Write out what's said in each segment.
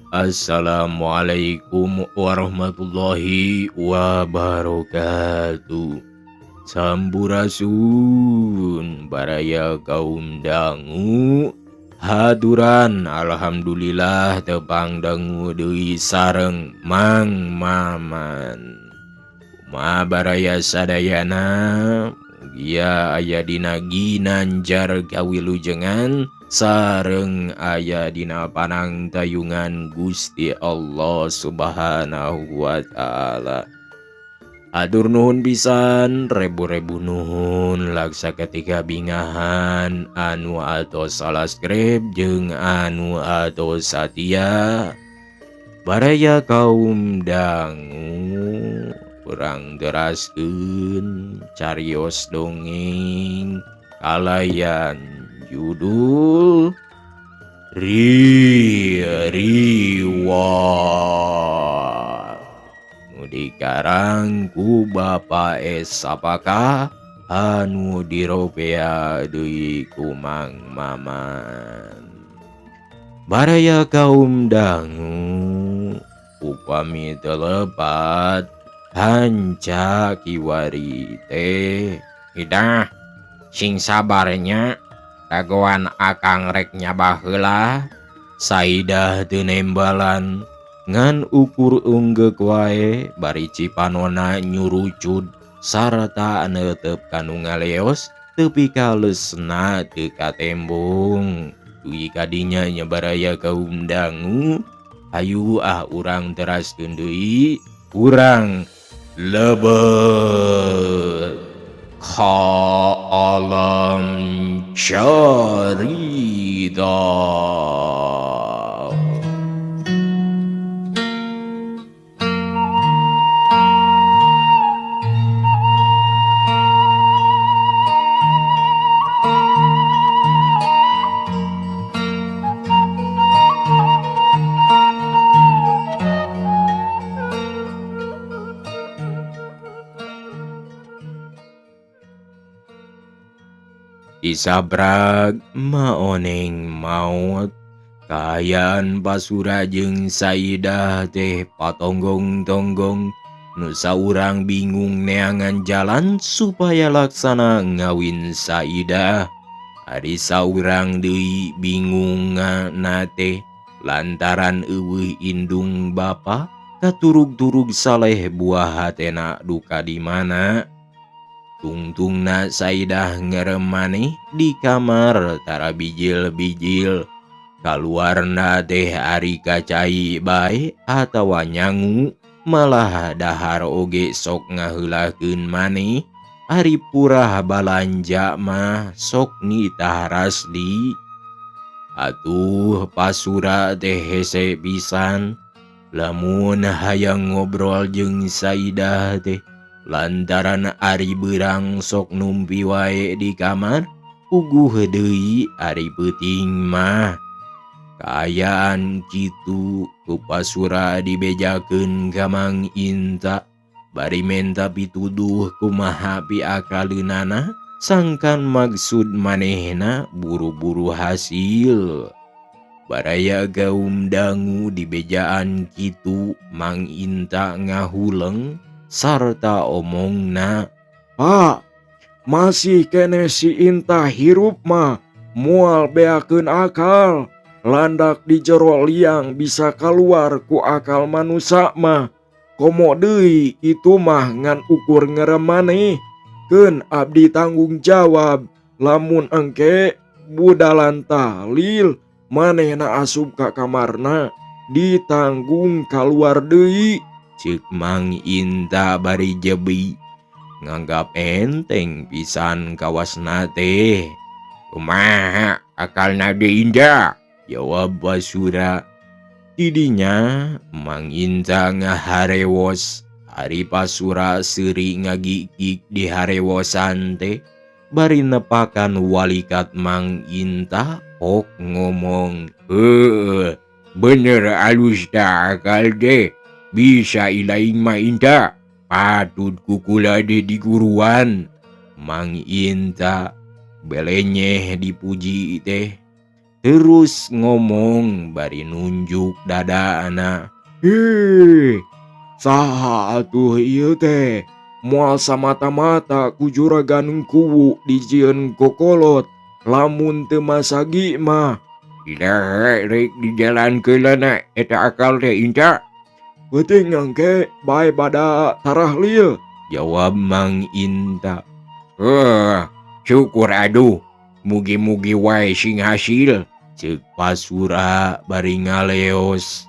Assalamualaikum warahmatullahi wabarakatuh. Sampurasun baraya kaum dangu haduran alhamdulillah tepang dangu deui sareng Mang Maman. Kumaha baraya sadayana mugia aya dina ginanjar kawilujengan sareng aya dina panangtayungan Gusti Allah Subhanahu wa taala. Atur nuhun pisan, rebu-rebu nuhun laksa ketika bingahan anu atos subscribe jeung anu atos satia. Baraya kaum dangu kurang deraskeun carios dongeng kalayan judul Reward nu dikarang ku Bapak S apakah anu diropea deui ku Mang Maman. Baraya kaum dangu upami telepat hanca kiwari teh hidah sing sabarnya kagoan akang rek nyabah heula saidah teu nembalan ngan ukur unggek wae bari cipanona nyurucud sarta neuteup kanu ngaleos tepi kalesna teu katembung. Dugi kadinya nyebaraya kaum dangu hayu urang teraskeun deui urang lebet ka alam carita. Isabrag maoneng maut kaayaan basura jeung saidah teh patonggong-tonggong nu saurang bingung neangan jalan supaya laksana ngawin saidah. Ari saurang deui bingung nate lantaran eueuh indung bapa katurug-turug saleh buah hatena duka di mana. Tungtungna saidah ngerem maneh di kamar tara bijil-bijil kaluarna teh ari kacai bae atawa nyangu malah dahar oge sok ngaheulakeun maneh ari purah balanja mah sok nitah rasdi. Atuh pasura teh hese pisan lamun hayang ngobrol jeung saidah teh lantaran ari beurang sok numpi wae di kamar puguh deui ari peuting mah. Kaayaan kitu ku pasura dibejakeun ka Mang Inta bari menta pituduh kumaha piakaleunana sangkan maksud manehna buru-buru hasil. Baraya kaum dangu dibejaan kitu Mang Inta ngahuleng sarta omongna, "Pak, masih kene si Inta hirup mah moal beakeun akal. Landak di jero liang bisa keluar ku akal manusia mah. Komo deui itu mah ngan ukur ngerem maneh. Keun abdi tanggung jawab lamun engke budalan tahlil manehna asup ka kamarna ditanggung keluar deui," ceuk Mang Inta bari jebi nganggap enteng pisan kawasna teh. "Kumaha akalna deui Inda?" jawab basura. Tidinya Mang Inta ngaharewos ari pasura seuri ngagigik di harewosan teh bari nepakan walikat Mang Inta ok ngomong, bener alus da akal deh. Bisa ilaing mah Inta, patut kukula deh di guruan." Mang Inta belenyeh dipuji teh terus ngomong bari nunjuk dadana. Heh, saha atuh ieu teh? Moal samata-mata ku juragan kuwu dijieun kokolot, lamun teu masagi mah. Ilahe rek dijalankeunna eta akal teh inca. Penting ngangke bae bada tarahlil, jawab Mang Inta. Syukur aduh, mugi-mugi wae sing hasil, ceuk Pasura bari ngaleos.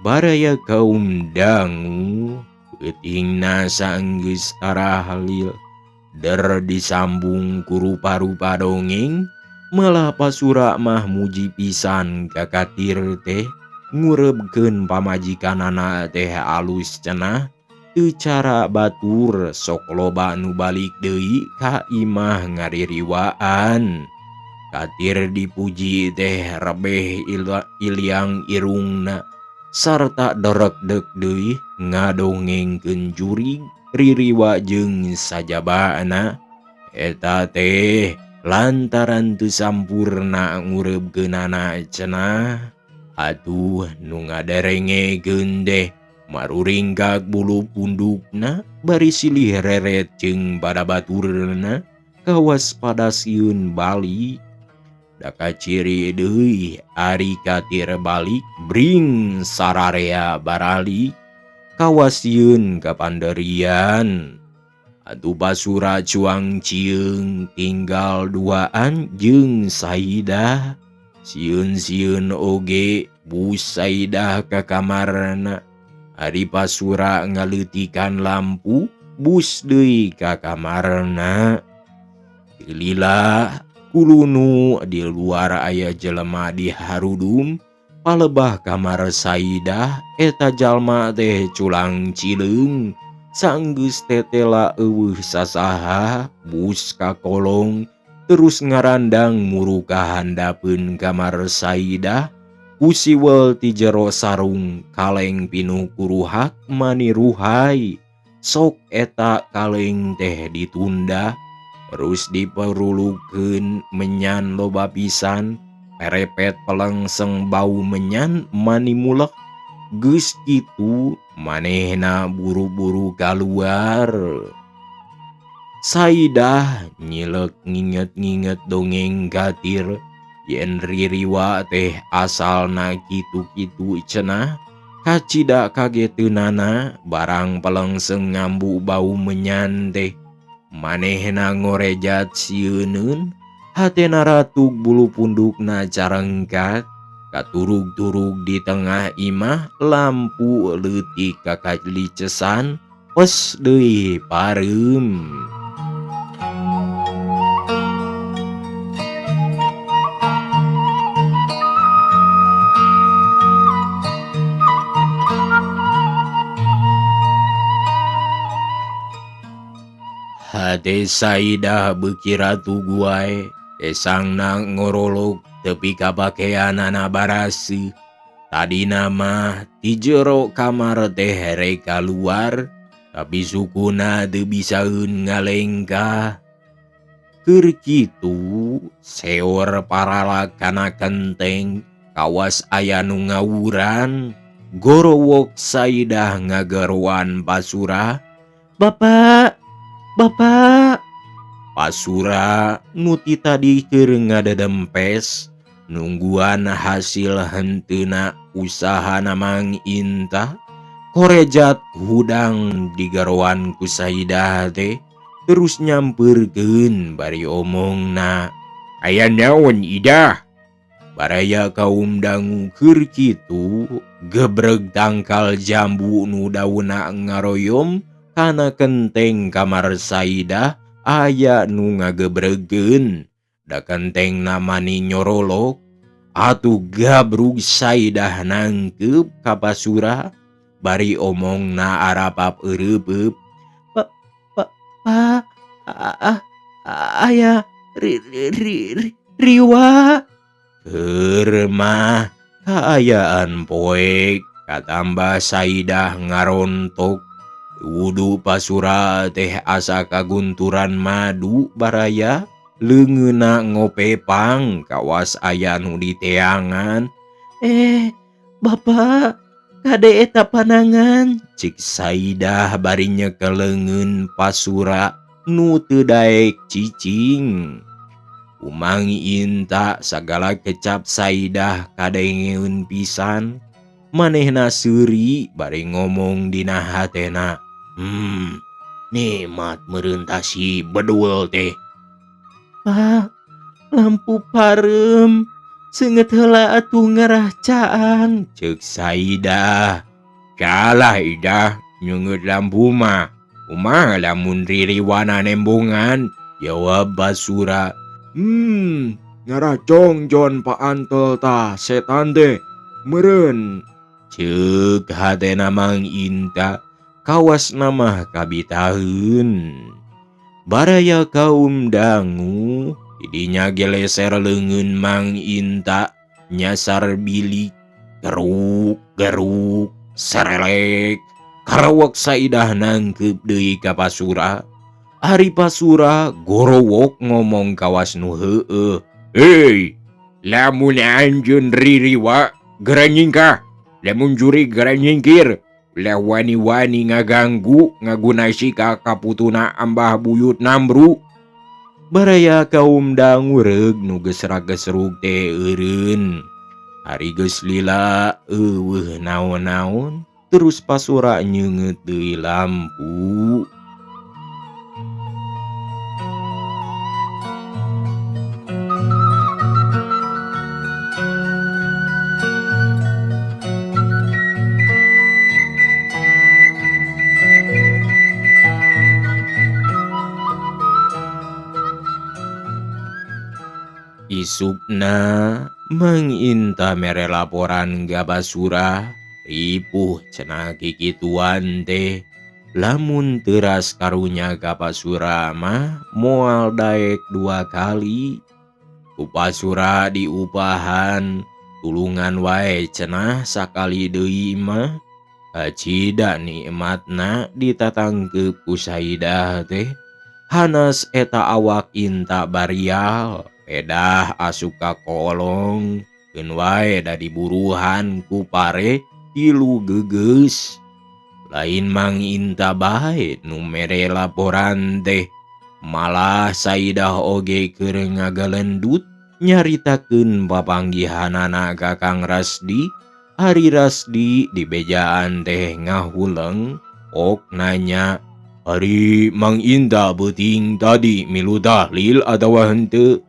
Baraya kaum dangu, peutingna saenggeus tarahlil, der disambung ku rupa-rupa dongeng, malah Pasura mah muji pisan ka Katir teh ngurebkeun pamajikanana teh alus cenah, teu cara batur sok loba nu balik deui ka imah ngaririwaan. Katir dipuji teh rebeh ilyang irungna, sarta derekdek deui ngadongengkeun jurig ririwa jeung sajabana. Eta teh lantaran teu sampurna ngurebkeunana cenah. Atuh nu ngaderengekeun deh maruringkak bulu pundukna bari silih reret jeung badabaturna kawaspada sieun balik. Da ciri deui ari Katir balik bring sararea baralik kawasieun ka Panderian. Atuh Pasura cuang cieung tinggal duaan jeung Saidah. Sieun-sieun oge bus Saidah ka kamarna. Ari Pasura ngaleutikan lampu bus deui ka kamarna. Lila kulunu di luar aya jelema di harudum palebah kamar Saidah. Eta jalma teh culang cileung, saenggeus tetela eueuh sasaha bus ka kolong terus ngarandang muru ka handapeun kamar Saidah. Usiwel ti jero sarung kaleng pinu kuruhak mani ruhai. Sok eta kaleng teh ditunda terus diperulukeun menyan loba pisan, perepet pelengseng bau menyan mani mulek. Geus kitu manehna buru-buru kaluar. Saidah nyilek nginget-nginget dongeng Katir, yen ririwa teh asalna kitu-kitu cenah. Kacida kageteunana barang pelengseng ngambu bau menyan teh. Manehna ngorejat sieuneun, hatena ratug bulu pundukna carengkat. Katurug-turug di tengah imah lampu leutik kakalicesan, pes deui pareum. Hate Saidah beuki ratu guai, tesangna ngorolog tepi kabakeanana baraseuh. Tadina mah ti jero kamar teh rek kaluar, tapi sukuna teu bisaeun ngalengkah. Keur kitu seor paralak kana kenteng kawas aya nu ngawuran. Gorowok Saidah ngageroan Pasura, "Bapak, Bapak!" Pasura nuti tadi keur ngadedempes nungguan hasil henteuna usahana Mang Inta. Korejat hudang digaroan ku Saidah teh terus nyamperkeun bari omongna, "Aya naon Idah?" Baraya kaum dangu keur kitu gebreg tangkal jambu nu daunna ngaroyom kana kenteng kamar Saidah aya nu ngagebregeun. Da kentengna mani nyorolok. Atuh gabrug Saidah nangkep ka Pasura bari omongna arapap eureupeup, "Pa pa pa aya riwa." Keur mah kaayaan poek katambah Saidah ngarontok. Wudu Pasura teh asa kagunturan madu baraya leungeunna ngopepang kawas aya nu di teangan. Bapak, kade eta panangan. Cik Saidah bari nyekeleungeun Pasura nu teu daek cicing. Umang Inta sagala kecap Saidah kadengeun pisan. Manehna seuri bari ngomong dina hatena, nikmat meureun tah si beduel teh. Pak, lampu parem. Seungeut heula atuh ngarahcaan. Ceuk Saidah. Kalah Idah, nyeungeut lampu mah. Kumaha lamun ririwana nembongan? Jawab Basura. Ngaracong jon Pak Antel tah setan teh. Meureun. Ceuk hatena Mang Inta, kawas namah kabitaheun. Baraya kaum dangu, didinya geleser leungeun Mang Inta, nyasar bilik, geruk, serelek, karawak Saidah nangkep deui ka Pasura. Ari Pasura gorowok ngomong kawas nu heueuh. Hei, lamun anjeun ririwa geura nyingkah. Lamun juri geura nyingkir. Ulah wani-wani ngaganggu ngagunasi ka kaputuna ambah buyut Namru. Baraya kaum dangu reug nu geus ragesrug teh eureun. Ari geus lila eueuh naon-naon, terus Pasura nyeungeut deui lampu. Isukna Mang Inta mere laporan ka Basura, ripuh cenah kikituan teh. Lamun teuras karunya ka Basura mah moal daek 2 kali. Ku Basura diupahan, tulungan wae cenah sakali deui mah. Acida nikmatna ditatangkeup ku Saidah teh. Hanas eta awak Inta barial, pedah asup ka kolong, keun wae da diburuhan ku pare tilu gegeus. Lain Mang Inta bae nu mere laporan teh, malah Saidah oge keur ngagalendut nyaritakeun papanggihanana ka Kang Rasdi. Ari Rasdi di bejaan teh ngahuleng, ok nanya, "Ari Mang Inta beuting tadi milu tahlil atawa henteu?"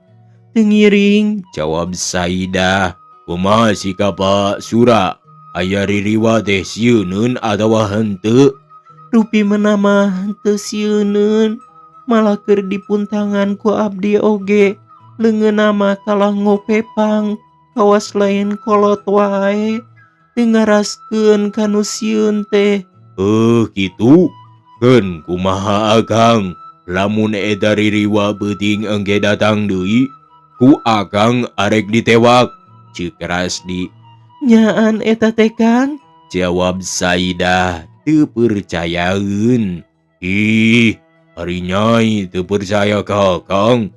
Teu ngiring, jawab Saidah. "Kumaha sikap Pak Sura? Aya ririwa teh sieuneun atawa henteu?" rupi menama teu sieuneun, malah keur dipuntangan ku abdi oge. Leungeunna mah kalah ngopepang, kawas lain kolot wae. Teu ngaraskeun ka nu sieun teh. Kitu? Keun kumaha akang? Lamun eta ririwa beuting engke datang deui, ku akang arek ditewak, ceuk Rasdi. Nyaan eta teh Kang? Jawab Saidah teu percayaeun. Ih, ari Nyai teu percaya ka akang.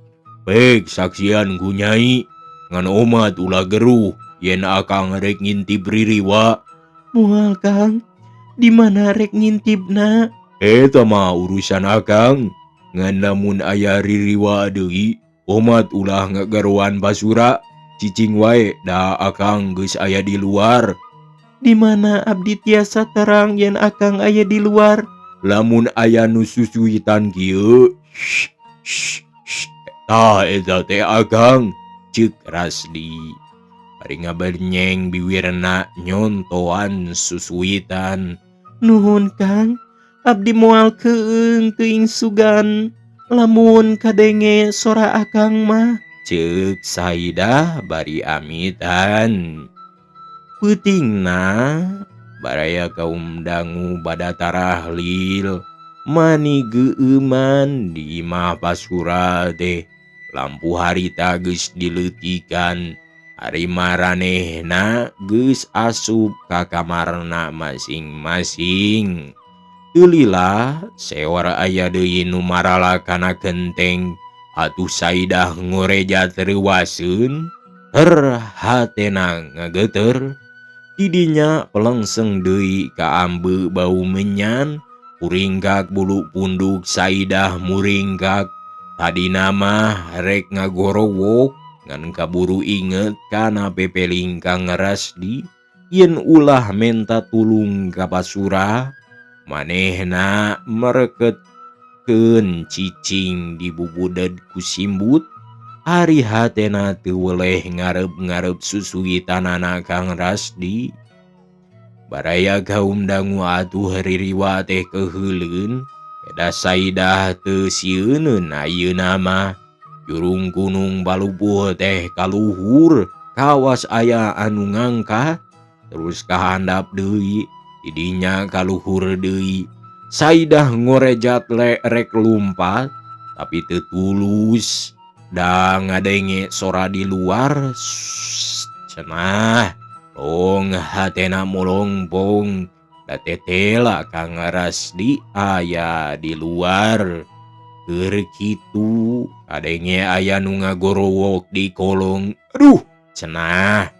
Pek saksian ku Nyai, ngan omat ulah geruh yen akang rek ngintip ririwa. Moal Kang, di mana rek ngintipna? Eta mah urusan akang. Ngan lamun aya ririwa deui, omat ulah ngagaruan Basura. Cicing wae da akang geus aya di luar. Di mana abdi tiasa terang yen akang aya di luar? Lamun aya nu susuitan kieu, tah eta teh akang, ceuk Rasdi. Bari ngabernyeng biwirna nyontoan susuitan. Nuhun Kang, abdi moal keung teuing sugan. Lamun kadenge sora akang mah, ceuk Saidah bari amitan. Peutingna baraya kaum dangu bada tarahlil, mani geeuman di imah Basura teh. Lampu harita geus dileutikan. Ari maranehna geus asup ka kamarna masing-masing. Teu lila sewar aya deui nu marala kana genteng. atuh Saidah ngoreja terwaseun hatena ngageter. Didinya pelengseng deui ka ambe bau menyan, muringgak bulu punduk Saidah muringgak. Tadina mah rek ngagorowok ngan kaburu inget kana pepeling Kang Rasdi yen ulah menta tulung ka Pasura. Manehna mereketkeun cicing di bubuded ku simbut. Ari hatena teu weleh ngarep-ngarep susuitanana Kang Rasdi. Baraya kaum dangu atuh ririwa teh keheuleun, beda Saidah teu sieuneun ayeuna mah. Jurung gunung Balubuh teh kaluhur, kawas aya anu ngangkat, terus kahandap deui, didinya kaluhur deui. Saidah ngorejat rek lumpat, tapi teu tulus. Da ngadenge sora di luar, cenah long hatena molongpong. Da tetela Kang Rasdi aya di luar. Keur kitu kadenge aya nu ngagorowok di kolong. Aduh cenah.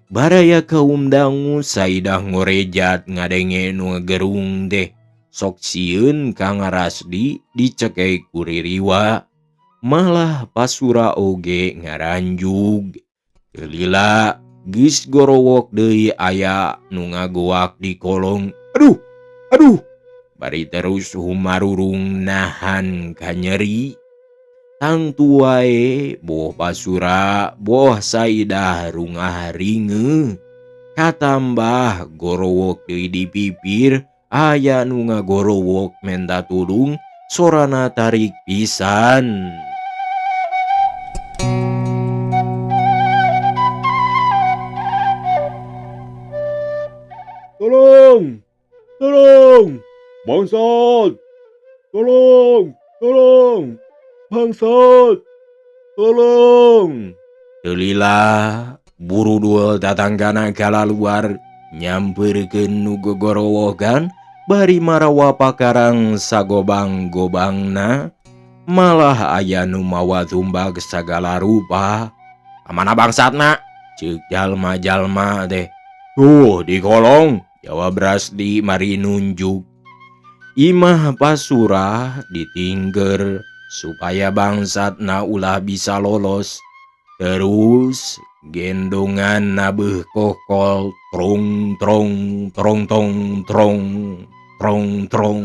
Baraya kaum dangu Saidah ngorejat ngadenge nu ngagerung teh. Sok sieun Kang Rasdi dicekek ku ririwa. Malah Pasura oge ngaranjug. Teu lila geus gorowok deui aya nu ngagoak di kolong. Aduh, aduh. Bari terus humarurung nahan ka nyeri. Tangtu wae boh Pasura, boh Saidah rungah ringeuh. Katambah gorowok deui di pipir, aya nu ngagorowok menta tulung, sorana tarik pisan. Tolong! Tolong! Bangsat! Tolong! Tolong! Bangsat! Tolong! Teu lila buru duel tatanggana kalaluar nyampeurkeun nu gogorowokan bari marawa pakarang sagobang-gobangna. Malah aya nu mawa tumbak sagala rupa. Kamana bangsatna? Ceuk jalma-jalma teh. Tuh di kolong, jawab Rasdi mari nunjuk. Imah Pasura ditingger supaya bangsatna ulah bisa lolos. Terus gendongan nabeuh kokol trong trong trong tong trong trong trong.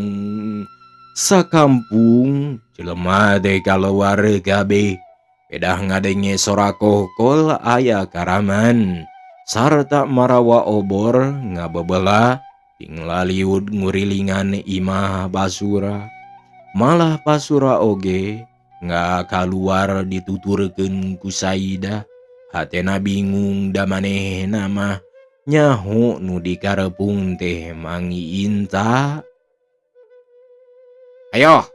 Sakampung jelema teh kaluar kabeh. Pedah ngadenge sora kokol aya karaman. Sarta marawa obor ngabebelah ting laliud ngurilingan imah Pasura. Malah Pasura oge ngakaluar dituturkeun ku Saidah. Hatena bingung da manehna mah nyaho nu dikarepung teh Mangi Inta. Ayo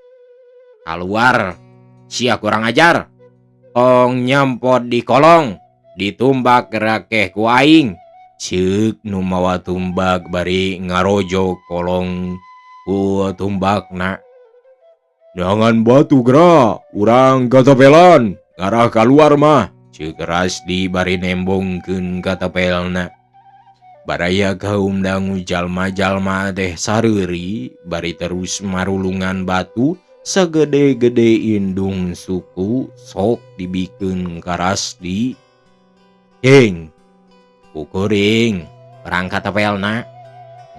keluar, sia kurang ajar. Tong nyampot di kolong, ditumbak rakeh ku aing. Ceuk nu mawa tumbak bari ngarojo kolong ku tumbakna. Jangan batu gerak, urang katapelan, ngarah keluar mah. Ceuk Rasdi bari nembongkeun katapelna. Baraya kaum dangu jalma-jalma teh sareuri bari terus marulungan batu sagede-gede indung suku sok dibikeun ka Rasdi. Cing, kukuring, perangkat apelna,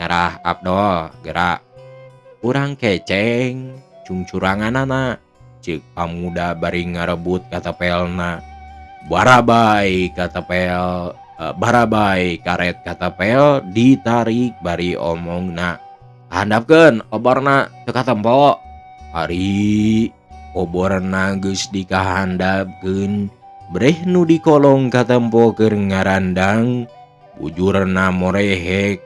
ngarah Abdol, gerak. Urang keceng, cungcuranganana, ceuk pamuda bari ngarebut katapelna. Barabai katapel, barabai karet katapel ditarik bari omongna. Handapkeun oborna teu katempo. Ari oborna geus dikahandapkeun, breh nu di kolong katempo keur ngarandang, bujurna morehek,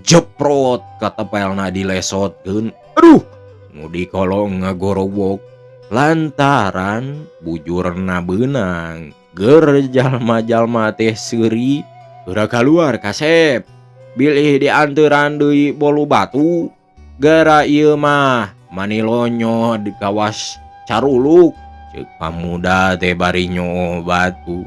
jeprot katapelna dilesotkeun. Aduh, nu di kolong ngagorowok lantaran bujurna beunang. Ger jalma-jalma teh seuri, geura kaluar kasep, bilih dianteran deui bolu batu. Gara ieu mah manilonyo di kawas caruluk, Ceuk pamuda teh bari nyoo batu.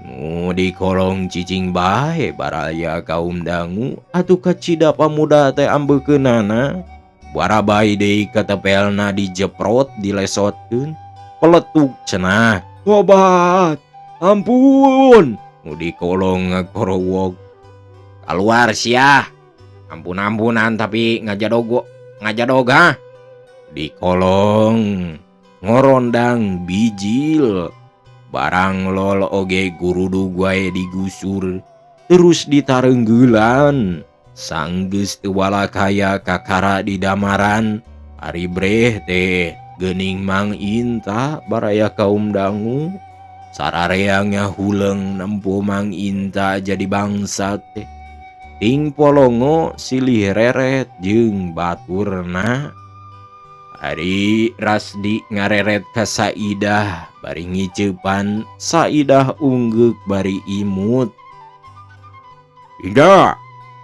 Nu di kolong cicing bae baraya kaum dangu atuh kacida pamuda teh ambeukeunana. Buara bayi deui katepelna dijeprot dilesotkeun. Peletuk cenah. Tobat, ampun. Nu di kolong ngakorowok. Keluar sia. Ampun-ampunan tapi ngajadog ha. Di kolong ngorondang bijil. Barang lol oge gurudug wae digusur. Terus ditareunggelan. Sanggeus teu walakaya kakara di damaran. Ari breh teh geuning Mang Inta baraya kaum dangu. Sarareangnya huleng nempo Mang Inta jadi bangsat teh. Ting polongo silih reret jeung baturna. Ari Rasdi ngareret ka Saidah bari ngiceupan. Saidah ungguk bari imut. Ida,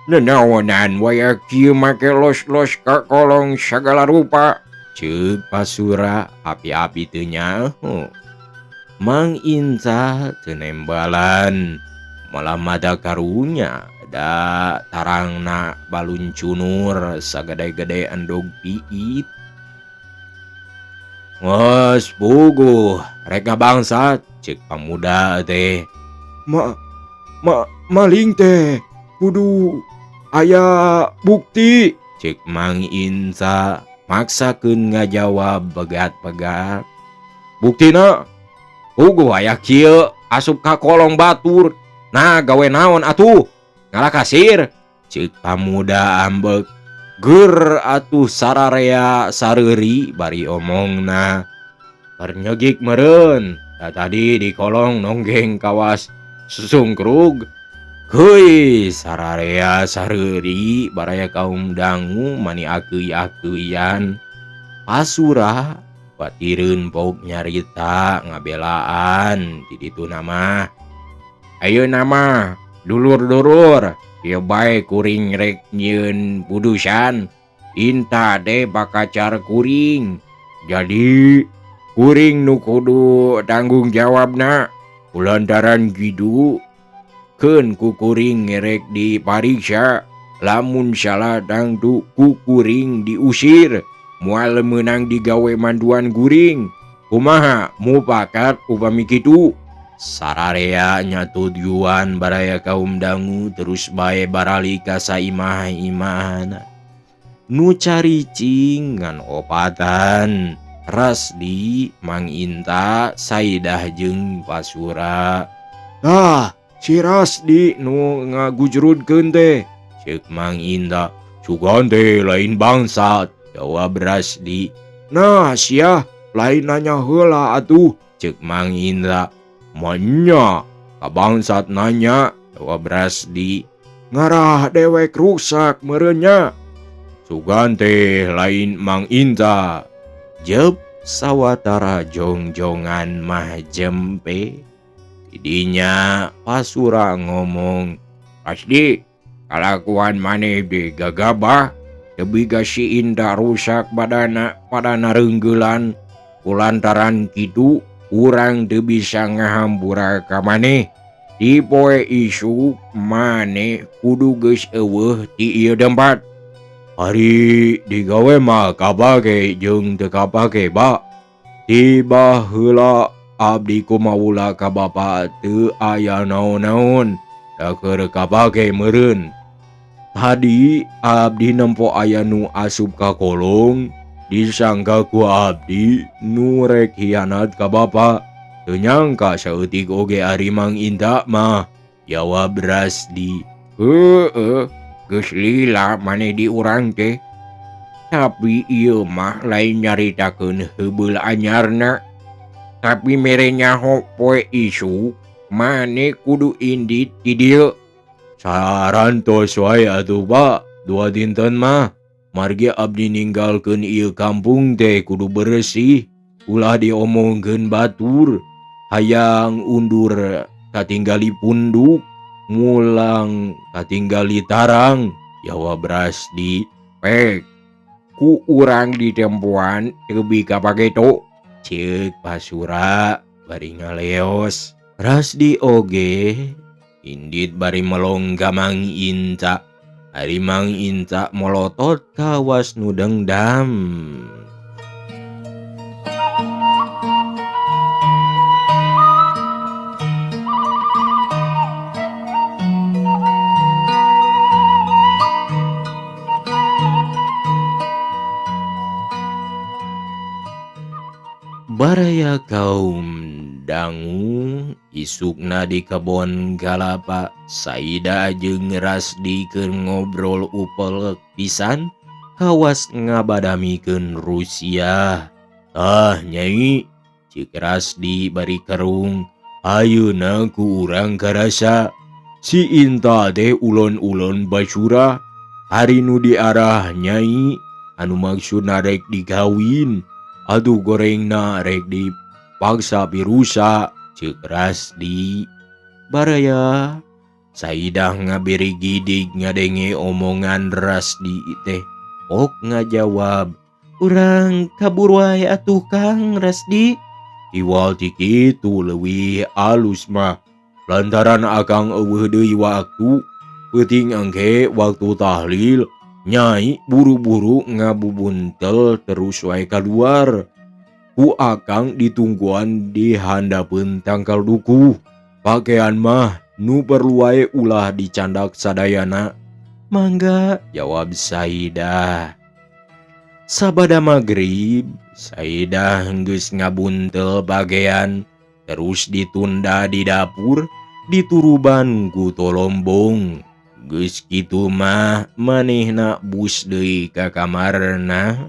nenaonan waya kieu make los-los ka kolong sagala rupa. Ceuk Pasura api-api teu nyaho. Mang Inta teu nembalan. Malah mada karunya da tarangna baluncunur sagede-gede endog piit. Wes puguh rek ngabangsat ceuk pamuda teh. Maling teh kudu aya bukti. Ceuk Mang Inta maksakeun ngajawab begat-begat. Buktina Puguh aya kieu asup ka kolong batur. Nah gawe naon atuh? Ngalah kasir. Ceuk pamuda ambek. Ger atuh sararea sareuri bari omongna. Pernyegik meureun. Da tadi di kolong nonggeng kawas susungkrug. Heuy sararea sareuri baraya kaum dangu mani akeuy-akeuyan. Pasura batireun pog nyarita ngabelaan di ditu nama. Ayeuna mah dulur-dulur ieu bae kuring rek nyieun pudusan. Inta teh bakacar kuring. Jadi kuring nu kudu tanggung jawabna. Kulantaran kitu keun ku kuring ngerek dipariksa. Lamun salah tangtu ku kuring diusir. Moal meunang digawe manduan kuring. Kumaha mupakat upami kitu? Sararea nya tujuan baraya kaum dangu terus bae barali ka saimah-imahna. Nu caricing ngan opatan. Rasdi, Mang Inta, Saidah jeung Pasura. Si Rasdi nu ngagujrudkeun teh. Ceuk Mang Inta. Sugan teh lain bangsat. Jawab Rasdi. Nah sia lain nanya heula atuh. Ceuk Mang Inta. Manya kabangsat nanya. Jawab Rasdi. Ngarah dewek rusak merenya. Sugan teh lain Mang Inta. Jeb sawatara jongjongan mah jempe. Didinya Pasura ngomong. Rasdi, kalakuan maneh de gagabah. Tebi si Inta rusak padana reunggelan. Kulantaran kitu urang teu bisa ngahambura ka maneh. Di poe isuk maneh kudu geus eueuh ti ieu tempat. Ari digawe mah kabage jeung teu kabage ba. Tiba heula abdi kumaula ka bapa teu aya naon-naon. Da keur kabage meureun. Tadi abdi nempo aya nu asup ka kolong. Disangka ku abdi nu rek hianat ka bapa. Teu nyangka saeutik oge ari Mang Inta mah. Jawab Rasdi. Heueuh, geus lila maneh di urang teh. Tapi ieu mah lain nyaritakeun heubeul anyarna. Tapi mere nyaho poe isuk maneh kudu indit ti dieu. Sarantos wae atuh Pak. 2 dinten mah margi abdi ninggalkeun ieu kampung teh kudu bersih. Ulah diomongkeun batur. Hayang undur katinggali punduk. Mulang katinggali tarang. Jawab Rasdi. Pek ku urang di tempuan teu bi kapake to. Ceuk Pasura bari ngaleos. Rasdi oge indit bari melong ka Mang Inta. Ari Mang Inta molotot kawas nu dengdam. Baraya kaum dangu isukna di kebon galapa. Saida jeung Rasdi keur ngobrol upel pisan kawas ngabadamikeun Rusia. Tah Nyai, ceuk Rasdi bari kerung, ayeuna ku urang karasa si Inta teh ulon-ulon Basura. Hari nu diarah Nyai anu maksudna rek digawin. Aduh gorengna rek dipaksa pirusa, ceuk Rasdi. Baraya Saidah ngaberi gidig ngadenge omongan Rasdi teh. Ok ngajawab, Urang kabur wae atuh Kang Rasdi. iwal ti kitu leuwih alus mah. Lantaran akang eueuh deui waktu, peuting engke waktu tahlil. Nyai buru-buru ngabubuntel terus wae kaluar. Ku akang ditungguan di handapeun tangkal dukuh. Pakaian mah nu perlu wae ulah dicandak sadayana, Mangga. jawab Saidah. Sabada magrib, Saidah geus ngabuntel bagean terus ditunda di dapur dituruban ku tolombong. Geus kitu mah manehna bus deui ka kamarna.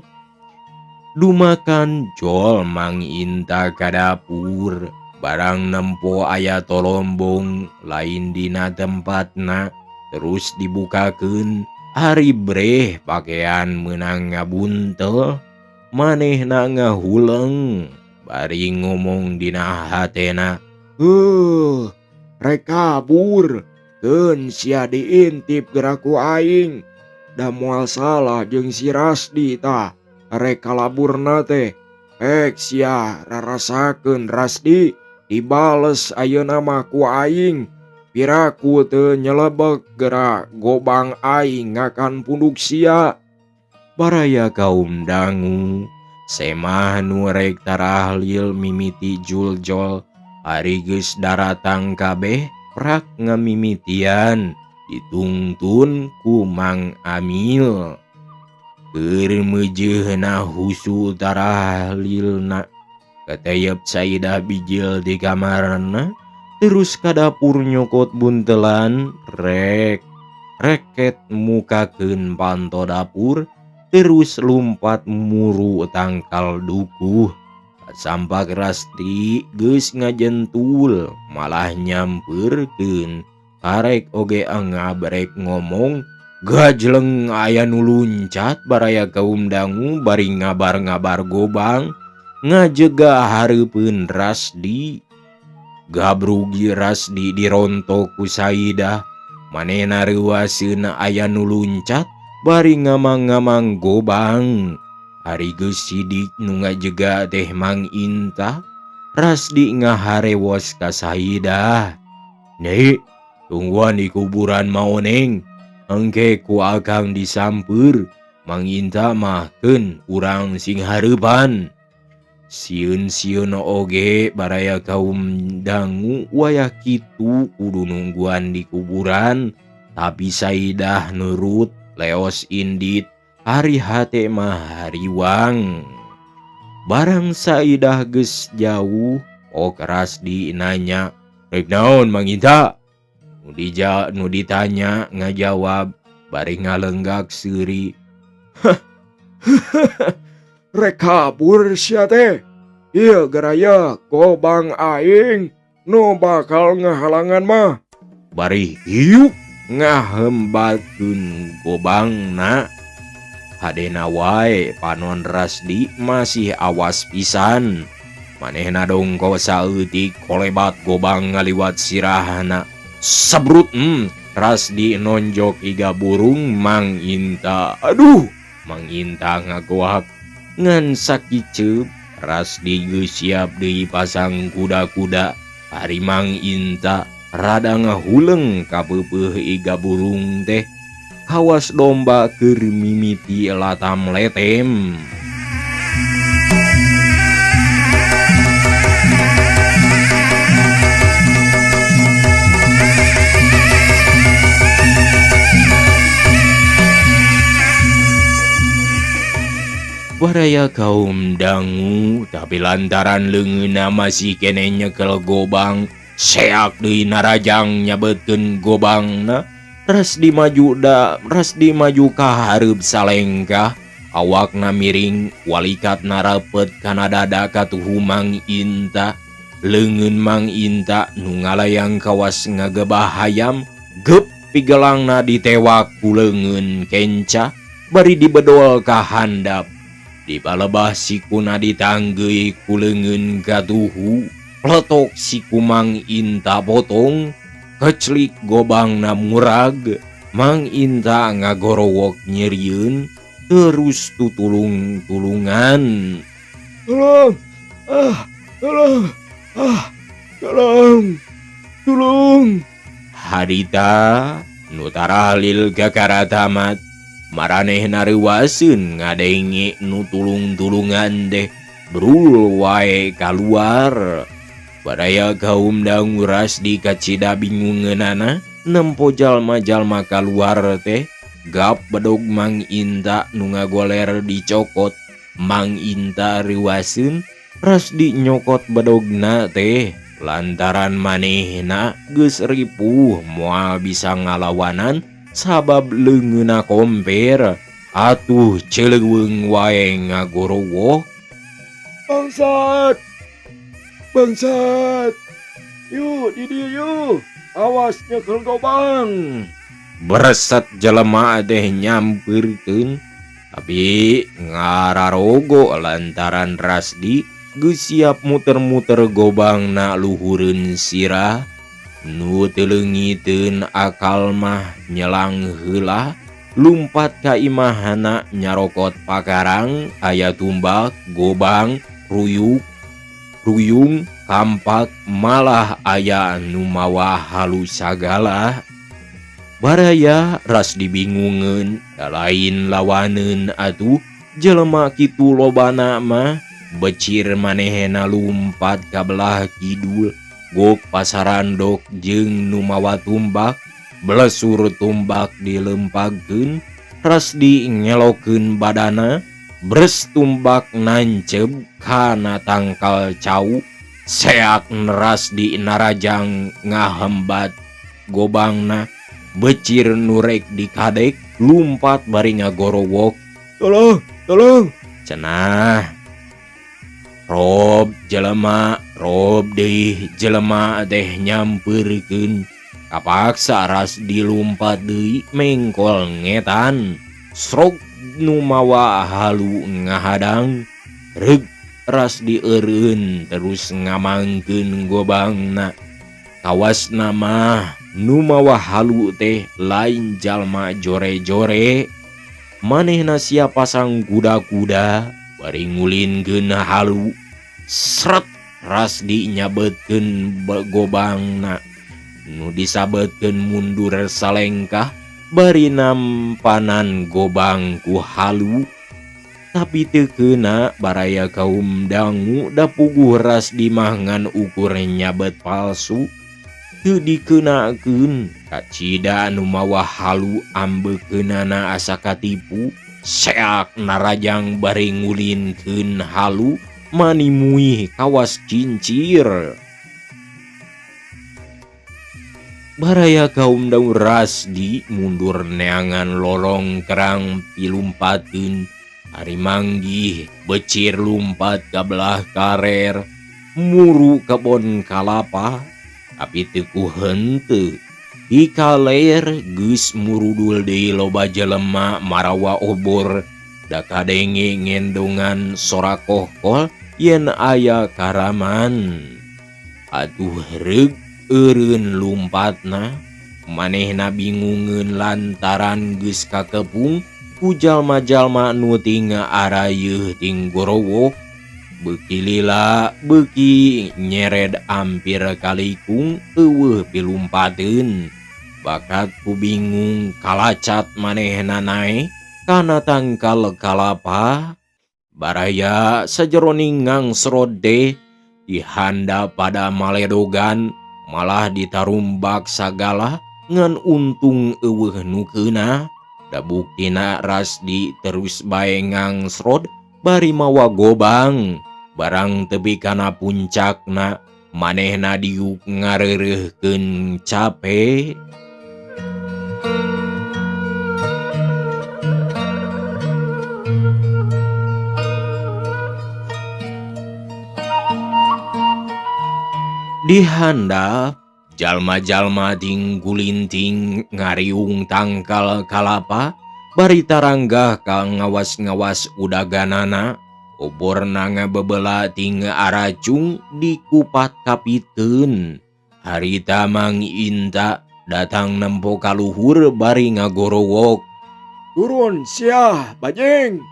Dumakan jol Mang Inta ka dapur. Barang nempo aya tolombong lain dina tempatna. Terus dibukakeun. Ari breh pakaian meunang ngabuntel. Manehna ngahuleng. Bari ngomong dina hatena, rek kabur. Keun sia diintip geraku aing. Da moal salah jeung si Rasdi tah. Rek kalaburna teh. Pek sia rarasakeun Rasdi. Dibales ayeuna mah ku aing. Piraku teu nyelebek gerak gobang aing ngakan punduk sia. Baraya kaum dangu semah nu rek tarahlil mimiti juljol. Ari geus daratang kabeh prak ngamimitian ditungtun ku Mang Amil. Keur meujeuhna husu tarahlilna, katayep Saidah bijil di kamarna. Terus ka dapur nyokot buntelan reket mukakeun panto dapur. Terus lumpat muru tangkal dukuh. Sampak Rasdi geus ngajentul malah nyampeurkeun. Karek oge angab rek ngomong, gajleng aya nu luncat. Baraya kaum dangu bari ngabar-ngabar gobang ngajega hareupeun Rasdi. Gabrugi Rasdi dirontok ku Saidah. Manehna reuaseun aya nu luncat bari ngamang-ngamang gobang. Hari geus sidik nu ngajega teh Mang Inta. Rasdi ngaharewos ka Saidah. Nek, tungguan di kuburan maoneng. Engke ku akang disampeur. Mang Inta mah keun urang sing hareupan. Sieun-sieun oge baraya kaum dangu wayah kitu kudu nungguan di kuburan. Tapi Saidah nurut leos indit. Hari hate mah hariwang. Barang Saidah geus jauh, ok Rasdi nanya, rek naon Mang Inta? Nu ditanya ngajawab bari ngalenggak seuri, rek kabur sia teh. Ieu garaya gobang aing nu bakal ngahalangan mah. Bari hiuk ngahembatkeun gobangna. Hadena wae panon Rasdi masih awas pisan. Manehna dongko saeutik kolebat gobang ngaliwat sirahna. Sabrut Rasdi nonjok iga burung Mang Inta. Aduh, Mang Inta ngagoak ngan sakiceup. Rasdi geus siap deui pasang kuda-kuda. Ari Mang Inta rada ngahuleng ka peupeuh iga burung teh. Kawas domba keur mimiti latam letem. Baraya kaum dangu, tapi lantaran leungeunna masih kene nyekel gobang, seak deui narajang nyabetkeun gobangna. Rasdi maju ka hareup salengkah, awakna miring, walikatna rapet kana dada katuhu Mang Inta. Leungeun Mang Inta nu ngalayang kawas ngagebah hayam, gep pigelangna ditewak ku leungeun kenca, bari dibedol ka handap. Di balebah sikuna ditanggeui ku leungeun katuhu, peletok siku Mang Inta potong, keclik gobangna murag. Mang Inta ngagorowok nyerieun, terus tutulung-tulungan. Tolong, tolong. Harita nu tarahlil gagara tamat, maranehna reuwaseun ngadenge nu tulung-tulungan teh brul wae kaluar. Baraya kaum dangu Rasdi kacida bingungeunana nempo jalma-jalma kaluar teh, gap bedog Mang Inta nu ngagoler dicokot. Mang Inta reuwaseun, Rasdi nyokot bedogna teh lantaran manehna geus ripuh moal bisa ngalawanan sabab leungeunna komper. Atuh ceuleuweung wae ngagorowok. Bangsat, yuk di dieu yuk, awas nyekel gobang. Bereset jelema teh nyampeurkeun, tapi ngararogo lantaran Rasdi geus siap muter-muter gobangna luhureun sirah. Nu teu leungiteun akal mah nyelang heula, lumpat ka imahana nyarokot pakarang, aya tumbak, gobang, ruyung, kampak, malah aya nu mawa halu sagala. Baraya Rasdi bingungeun, da lain lawaneun atuh jelema kitu lobana mah. Becir manehna lumpat ka belah kidul, gok pasarandok jeung nu mawa tumbak, blesur tumbak dilempagkeun. Rasdi ngelokeun badana, bres tumbak nanceb kana tangkal cau. Seak Rasdi narajang ngahembat gobangna, becir nurek dikadek, lumpat bari ngagorowok. Tolong, cenah. Rob deui jelema teh nyampeurkeun. Kapaksa Rasdi lumpat deui mengkol ngetan. Srog nu mawa halu ngahadang. Reug Rasdi eureun terus ngamangkeun gobangna. Kawasna mah nu mawa halu teh lain jalma jore-jore. Manehna siap pasang kuda-kuda, bari ngulinkeun halu. Sret, Rasdi nyabetkeun gobangna. Nu disabetkeun mundur salengkah, bari nampanan gobang ku halu. Tapi teu keuna, baraya kaum dangu da puguh Rasdi mah ngan ukur nyabet palsu. Teu dikeunakeun, kacida nu mawa halu ambeukeunana asa katipu. Seak narajang bari ngulinkeun halu, manimuih kawas cincir. Baraya kaum dangu Rasdi mundur neangan lorong kerang pilumpateun. Ari manggih becir lumpat ka belah karer, muru kebon kalapa. Tapi teu ku henteu, di kaler geus murudul deui loba jelema marawa obor, da kadenge ngendongan sorakohkol yen aya karaman. Atuh reug eureun lumpatna, manehna bingungeun lantaran geus kakepung ku jalma-jalma nu ting arayeuh ting gorowok. beuki lila beuki nyered ampir kalikung eueuh pilumpateun. Bakat ku bingung kalacat manehna nae kana tangkal kalapa. Baraya sajeroning ngangsrod deh dihanda pada maledogan malah ditarumbak sagala ngan untung eueuh nu keuna. Da buktina Rasdi terus bae ngangsrod bari mawa gobang. Barang tebi kana puncakna manehna diuk ngareureuhkeun cape. Dihandap jalma-jalma gulinting ngariung tangkal kalapa bari taranggah ka ngawas-ngawas udaganana. Oborna ngabebela ting aracung dikupat kapiteun. Harita Mang Inta datang nempo kaluhur bari ngagorowok. Turun sia bajeng,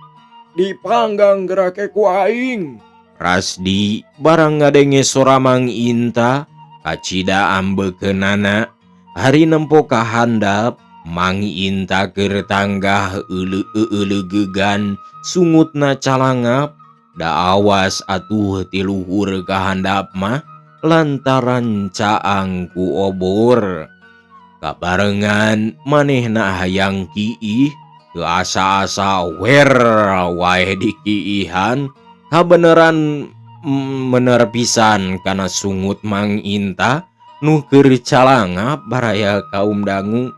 dipanggang gerake ku aing. Rasdi barang ngadenge sora Mang Inta kacida ambekeunana. Hari nempo kahandap Mang Inta keur tanggah euleugegan sungutna calangap. Da awas atuh ti luhur kahandap mah lantaran caang ku obor. Kabarengan manehna hayang kiih teu asa-asa wer wae dikiihan. Kabeneran bener pisan kana sungut Mang Inta nu keur calangap baraya kaum dangu.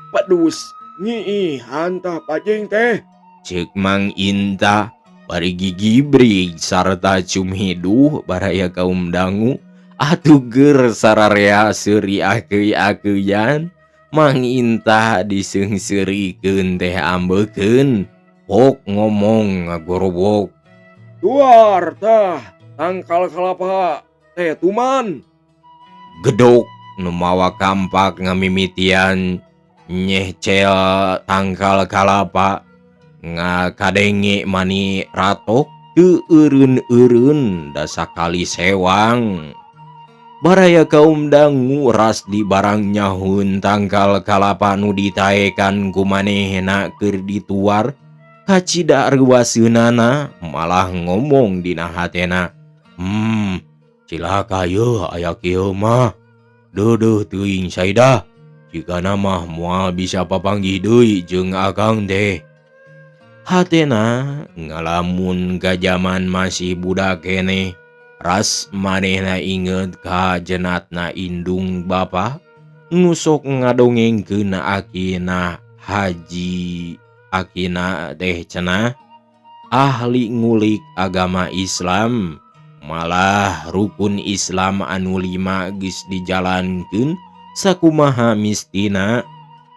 Padus nyiihan tah bajeng teh. Ceuk Mang Inta bari gigibrig sarta cumhiduh baraya kaum dangu. Atuh ger sararea seuri akeuy-akeuyan. Mang Inta diseungseurikeun teh ambekeun. Pok ngomong ngagorowok. Duar tah tangkal kalapa teh tuman. Gedok nu mawa kampak ngamimitian nyehcel tangkal kalapa ngakadenge mani ratok teu eureun-eureun da sakali sewang. Baraya kaum dangu Rasdi barang nyahun tangkal kalapa nu ditaekan ku manehna keur dituar. Kacida reuwaseunana malah ngomong dina hatena. Cilaka yeuh aya kieu mah. Deudeut teuing saida. Jikana mah moal bisa papanggih deui jeung akang teh. Hatena ngalamun ka jaman masih budak keneh. Ras manehna inget ka jenatna indung bapa nu sok ngadongengkeun akina Haji. Akina teh cenah ahli ngulik agama Islam. Malah rukun Islam anu 5 geus dijalankeun sakumaha mistina.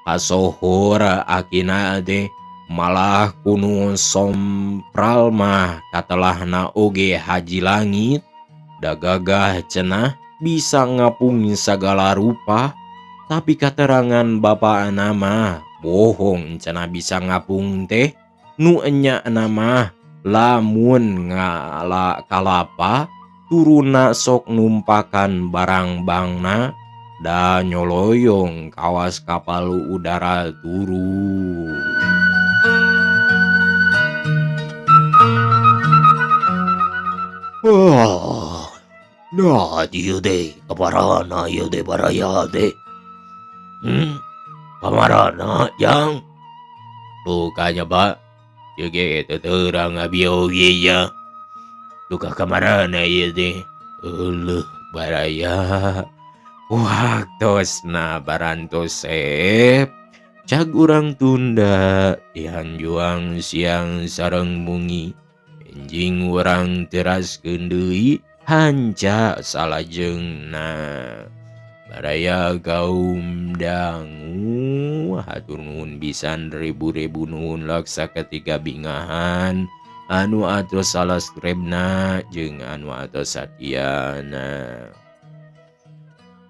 Pasohor akina teh malah kuno sompral mah katelahna oge haji langit. Da gagah cenah bisa ngapung sagala rupa. Tapi katerangan bapana mah bohong cenah bisa ngapung teh. Nu enya mah lamun ngala kalapa turuna sok numpakan barang bangna da nyoloyong kawas kapal udara turu. Nah dieu deh kabarana ieu deh baraya deh. Kamarana jang. Tuh kanya ba. Juga terang abioge ya. Tuh kamarana ieu deh. Eueuh baraya. Waktosna barantos cag urang Tunda ihan juang siang sareng mungi. Enjing urang teraskeun deui hanca salajengna. Baraya kaum dangu hatur nuhun pisan ribu-ribu nuhun laksa ketiga bingahan anu atos subscribe-na jeung anu atos satyana.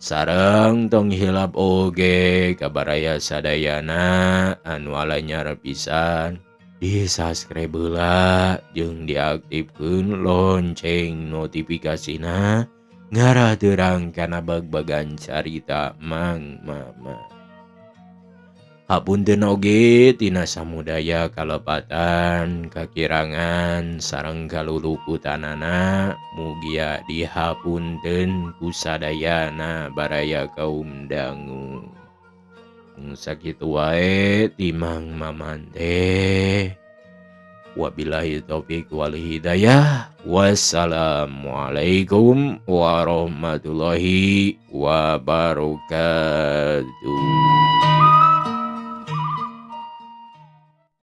Sareng tong hilap oge kabaraya sadayana anu alanyar pisan. Di subscribe heula jeung diaktifkeun lonceng notifikasina ngaraderang kana bag-bagan carita Mang Mama. Hapunten oge tina samudaya kalepatan, kakirangan sareng kaluluputanana mugia dihapunten ku sadayana baraya kaum dangu. Sakitu wae ti Mang Maman teh. Wabillahi taufik wal hidayah. Wassalamualaikum warahmatullahi wabarakatuh.